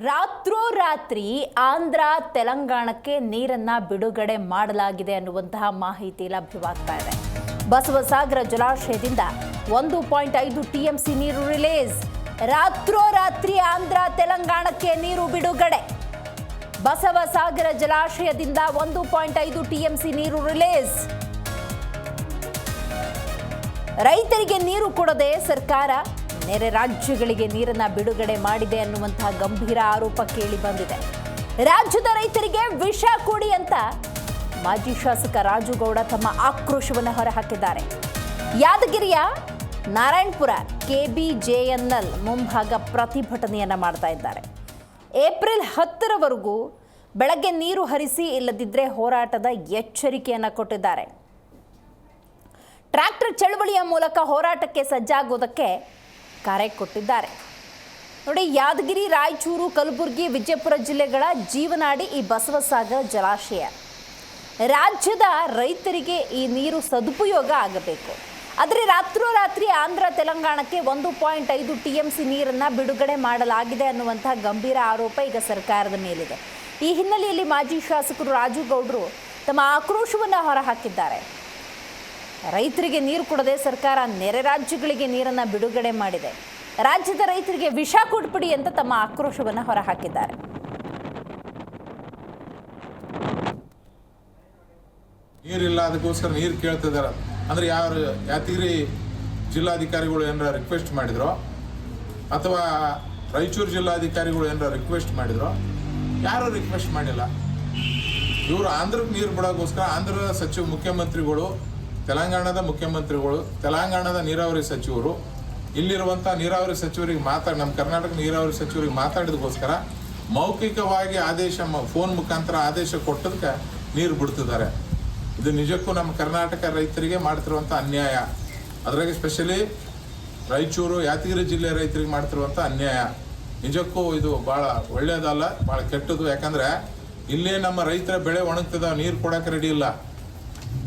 ರಾತ್ರೋರಾತ್ರಿ ಆಂಧ್ರ ತೆಲಂಗಾಣಕ್ಕೆ ನೀರನ್ನ ಬಿಡುಗಡೆ ಮಾಡಲಾಗಿದೆ ಅನ್ನುವಂತಹ ಮಾಹಿತಿ ಲಭ್ಯವಾಗ್ತಾ ಇದೆ. ಬಸವಸಾಗರ ಜಲಾಶಯದಿಂದ 1.5 ಟಿಎಂಸಿ ನೀರು ರಿಲೀಸ್. ರಾತ್ರೋರಾತ್ರಿ ಆಂಧ್ರ ತೆಲಂಗಾಣಕ್ಕೆ ನೀರು ಬಿಡುಗಡೆ. ಬಸವಸಾಗರ ಜಲಾಶಯದಿಂದ 1.5 ಟಿಎಂಸಿ ನೀರು ರಿಲೀಸ್. ರೈತರಿಗೆ ನೀರು ಕೊಡದೆ ಸರ್ಕಾರ ನೆರೆ ರಾಜ್ಯಗಳಿಗೆ ನೀರನ್ನ ಬಿಡುಗಡೆ ಮಾಡಿದೆ ಅನ್ನುವಂತಹ ಗಂಭೀರ ಆರೋಪ ಕೇಳಿ ಬಂದಿದೆ. ರಾಜ್ಯದ ರೈತರಿಗೆ ವಿಷ ಕೊಡಿ ಅಂತ ಮಾಜಿ ಶಾಸಕ ರಾಜುಗೌಡ ತಮ್ಮ ಆಕ್ರೋಶವನ್ನು ಹೊರಹಾಕಿದ್ದಾರೆ. ಯಾದಗಿರಿಯ ನಾರಾಯಣಪುರ KBJNL ಮುಂಭಾಗ ಪ್ರತಿಭಟನೆಯನ್ನ ಮಾಡ್ತಾ ಇದ್ದಾರೆ. ಏಪ್ರಿಲ್ 10ರವರೆಗೂ ಬೆಳಗ್ಗೆ ನೀರು ಹರಿಸಿ, ಇಲ್ಲದಿದ್ದರೆ ಹೋರಾಟದ ಎಚ್ಚರಿಕೆಯನ್ನ ಕೊಟ್ಟಿದ್ದಾರೆ. ಟ್ರ್ಯಾಕ್ಟರ್ ಚಳವಳಿಯ ಮೂಲಕ ಹೋರಾಟಕ್ಕೆ ಸಜ್ಜಾಗೋದಕ್ಕೆ ಕರೆ ಕೊಟ್ಟಿದ್ದಾರೆ. ನೋಡಿ, ಯಾದಗಿರಿ, ರಾಯಚೂರು, ಕಲಬುರಗಿ, ವಿಜಯಪುರ ಜಿಲ್ಲೆಗಳ ಜೀವನಾಡಿ ಈ ಬಸವಸಾಗರ ಜಲಾಶಯ. ರಾಜ್ಯದ ರೈತರಿಗೆ ಈ ನೀರು ಸದುಪಯೋಗ ಆಗಬೇಕು. ಆದರೆ ರಾತ್ರೋರಾತ್ರಿ ಆಂಧ್ರ ತೆಲಂಗಾಣಕ್ಕೆ 1.5 ಟಿಎಂಸಿ ನೀರನ್ನು ಬಿಡುಗಡೆ ಮಾಡಲಾಗಿದೆ ಅನ್ನುವಂಥ ಗಂಭೀರ ಆರೋಪ ಈಗ ಸರ್ಕಾರದ ಮೇಲಿದೆ. ಈ ಹಿನ್ನೆಲೆಯಲ್ಲಿ ಮಾಜಿ ಶಾಸಕರು ರಾಜುಗೌಡರು ತಮ್ಮ ಆಕ್ರೋಶವನ್ನು ಹೊರಹಾಕಿದ್ದಾರೆ. ರೈತರಿಗೆ ನೀರು ಕೊಡದೆ ಸರ್ಕಾರ ನೆರೆ ರಾಜ್ಯಗಳಿಗೆ ನೀರನ್ನು ಬಿಡುಗಡೆ ಮಾಡಿದೆ. ರಾಜ್ಯದ ರೈತರಿಗೆ ವಿಷ ಕೊಟ್ಬಿಡಿ ಅಂತ ತಮ್ಮ ಆಕ್ರೋಶವನ್ನು ಹೊರಹಾಕಿದ್ದಾರೆ. ನೀರಿಲ್ಲ, ಅದಕ್ಕೋಸ್ಕರ ನೀರು ಕೇಳ್ತಿದಾರೆ ಅಂದ್ರೆ ಯಾದಗಿರಿ ಜಿಲ್ಲಾಧಿಕಾರಿಗಳು ಏನಾರ ರಿಕ್ವೆಸ್ಟ್ ಮಾಡಿದ್ರು ಅಥವಾ ರಾಯಚೂರು ಜಿಲ್ಲಾಧಿಕಾರಿಗಳು ಏನಾರ ರಿಕ್ವೆಸ್ಟ್ ಮಾಡಿದ್ರು? ಯಾರು ರಿಕ್ವೆಸ್ಟ್ ಮಾಡಿಲ್ಲ. ಇವರು ಆಂಧ್ರಕ್ಕೆ ನೀರು ಬಿಡೋಕ್ಕೋಸ್ಕರ ಆಂಧ್ರದ ಸಚಿವ ಮುಖ್ಯಮಂತ್ರಿಗಳು, ತೆಲಂಗಾಣದ ಮುಖ್ಯಮಂತ್ರಿಗಳು, ತೆಲಂಗಾಣದ ನೀರಾವರಿ ಸಚಿವರು, ಇಲ್ಲಿರುವಂಥ ನೀರಾವರಿ ಸಚಿವರಿಗೆ ನಮ್ಮ ಕರ್ನಾಟಕ ನೀರಾವರಿ ಸಚಿವರಿಗೆ ಮಾತಾಡಿದಕ್ಕೋಸ್ಕರ ಮೌಖಿಕವಾಗಿ ಆದೇಶ, ಫೋನ್ ಮುಖಾಂತರ ಆದೇಶ ಕೊಟ್ಟದಕ್ಕೆ ನೀರು ಬಿಡ್ತಿದ್ದಾರೆ. ಇದು ನಿಜಕ್ಕೂ ನಮ್ಮ ಕರ್ನಾಟಕ ರೈತರಿಗೆ ಮಾಡ್ತಿರುವಂಥ ಅನ್ಯಾಯ. ಅದ್ರಾಗೆ ಸ್ಪೆಷಲಿ ರಾಯಚೂರು, ಯಾದಗಿರಿ ಜಿಲ್ಲೆ ರೈತರಿಗೆ ಮಾಡ್ತಿರುವಂಥ ಅನ್ಯಾಯ. ನಿಜಕ್ಕೂ ಇದು ಭಾಳ ಒಳ್ಳೆಯದಲ್ಲ, ಭಾಳ ಕೆಟ್ಟದ್ದು. ಯಾಕಂದರೆ ಇಲ್ಲೇ ನಮ್ಮ ರೈತರ ಬೆಳೆ ಒಣಗ್ತಿದ್ದಾವೆ, ನೀರು ಕೊಡೋಕೆ ರೆಡಿ ಇಲ್ಲ.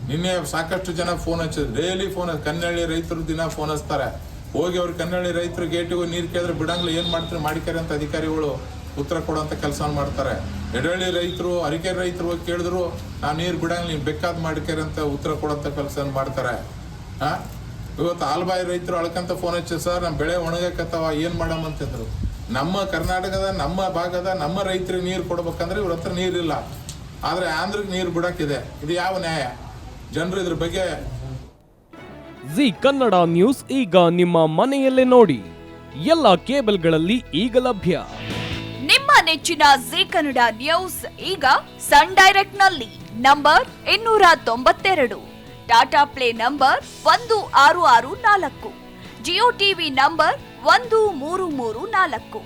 ನಿನ್ನೆ ಸಾಕಷ್ಟು ಜನ ಫೋನ್ ಹಚ್ಚಿದ್ರು, ಡೈಲಿ ಫೋನ್. ಕನ್ನಳ್ಳಿ ರೈತರು ದಿನ ಫೋನ್ ಹಚ್ತಾರೆ. ಹೋಗಿ ಅವ್ರು ಕನ್ನಳ್ಳಿ ರೈತರು ಗೇಟಿಗೆ ನೀರು ಕೇಳಿದ್ರೆ ಬಿಡಂಗಿಲ್ಲ, ಏನು ಮಾಡ್ತಾರೆ ಮಾಡಿಕರೆ ಅಂತ ಅಧಿಕಾರಿಗಳು ಉತ್ತರ ಕೊಡೋಂಥ ಕೆಲಸವನ್ನು ಮಾಡ್ತಾರೆ. ಎಡಹಳ್ಳಿ ರೈತರು, ಅರಿಕೆರೆ ರೈತರು ಹೋಗಿ ಕೇಳಿದ್ರು, ನಾವು ನೀರು ಬಿಡಂಗಿಲ್ಲ, ನೀವು ಬೇಕಾದ ಮಾಡಿಕರೆ ಅಂತ ಉತ್ತರ ಕೊಡೋಂಥ ಕೆಲಸ ಮಾಡ್ತಾರೆ. ಇವತ್ತು ಆಲ್ಬಾಯಿ ರೈತರು ಅಳ್ಕಂತ ಫೋನ್ ಹಚ್ಚಿ, ಸರ್ ನಮ್ಮ ಬೆಳೆ ಒಣಗಕತ್ತವ, ಏನು ಮಾಡಮ್ಮಂತಿದ್ರು. ನಮ್ಮ ಕರ್ನಾಟಕದ, ನಮ್ಮ ಭಾಗದ, ನಮ್ಮ ರೈತರಿಗೆ ನೀರು ಕೊಡ್ಬೇಕಂದ್ರೆ ಇವ್ರ ಹತ್ರ ನೀರಿಲ್ಲ. ಆದರೆ ಆಂಧ್ರಕ್ಕೆ ನೀರು ಬಿಡಕ್ಕಿದೆ. ಇದು ಯಾವ ನ್ಯಾಯ? ಜನರು ಇದ್ರ ಬಗ್ಗೆ. ಜಿ ಕನ್ನಡ ನ್ಯೂಸ್ ಈಗ ನಿಮ್ಮ ಮನೆಯಲ್ಲೇ ನೋಡಿ. ಎಲ್ಲ ಕೇಬಲ್ಗಳಲ್ಲಿ ಈಗ ಲಭ್ಯ. ನಿಮ್ಮ ನೆಚ್ಚಿನ ಜಿ ಕನ್ನಡ ನ್ಯೂಸ್ ಈಗ ಸನ್ ಡೈರೆಕ್ಟ್ ನಲ್ಲಿ number 292, Tata play number 1664, Jio TV number 1334,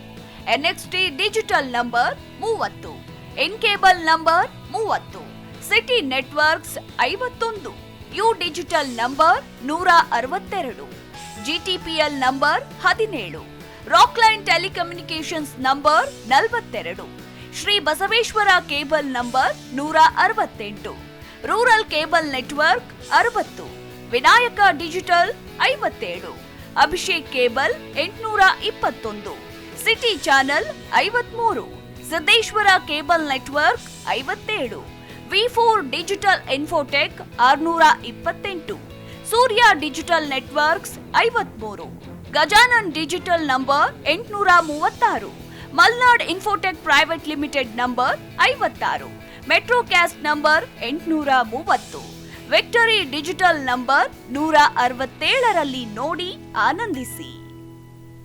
NXT digital number 30, in cable number 30, city networks 51, U digital number 162, GTPL number 17, Rockline telecommunications number 42, Shri Basaveshwara cable number 168, rural cable network 60, Vinayaka digital 57, Abhishek cable 821, city channel 53, Siddeshwara cable network 57, V4 digital Infotech 628, Surya digital networks 53, Gajanan digital number 836, Malnad Infotech private limited number 56, Metrocast number 830, Victory digital number 167ರಲ್ಲಿ ನೋಡಿ ಆನಂದಿಸಿ.